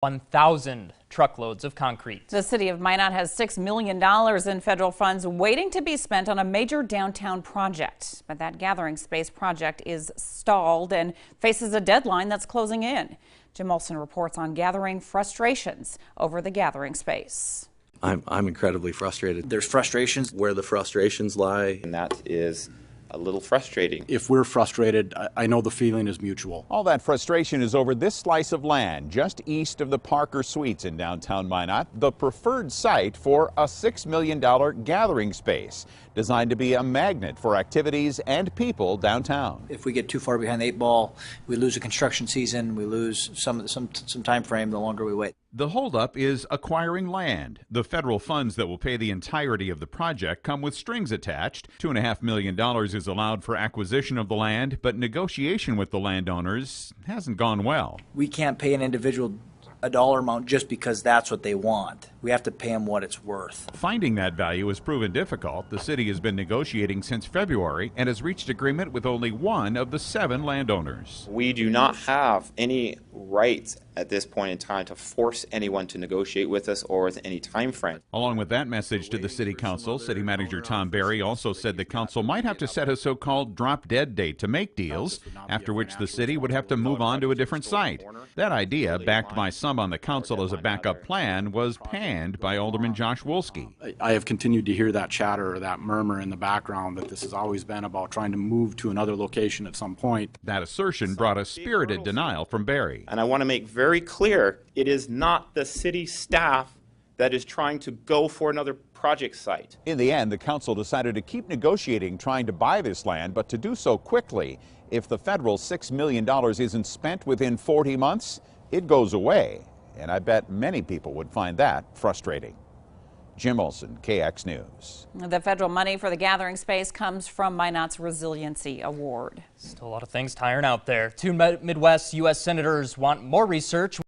1,000 truckloads of concrete. The city of Minot has $6 million in federal funds waiting to be spent on a major downtown project. But that gathering space project is stalled and faces a deadline that's closing in. Jim Olson reports on gathering frustrations over the gathering space. I'm incredibly frustrated. There's frustrations. Where the frustrations lie. And that is a little frustrating. If we're frustrated, I know the feeling is mutual. All that frustration is over this slice of land just east of the Parker Suites in downtown Minot, the preferred site for a $6 million gathering space designed to be a magnet for activities and people downtown. If we get too far behind the 8 ball, we lose a construction season, we lose some time frame the longer we wait. The holdup is acquiring land. The federal funds that will pay the entirety of the project come with strings attached. $2.5 million is allowed for acquisition of the land, but negotiation with the landowners hasn't gone well. We can't pay an individual a dollar amount just because that's what they want. We have to pay them what it's worth. Finding that value has proven difficult. The city has been negotiating since February and has reached agreement with only one of the 7 landowners. We do not have any rights at this point in time to force anyone to negotiate with us or with any time frame. Along with that message to the city council, city manager Tom Berry also said the council might have to set a so-called drop-dead date to make deals, after which the city would have to move on to a different site. That idea, backed by some on the council as a backup plan, was panned by Alderman Josh Wolski. I have continued to hear that chatter or that murmur in the background that this has always been about trying to move to another location at some point. That assertion brought a spirited denial from Berry. And I want to make very clear, it is not the city staff that is trying to go for another project site. In the end, the council decided to keep negotiating trying to buy this land, but to do so quickly. If the federal $6 million isn't spent within 40 months, it goes away. And I bet many people would find that frustrating. Jim Olson, KX News. The federal money for the gathering space comes from Minot's Resiliency Award. Still a lot of things tiring out there. 2 Midwest U.S. senators want more research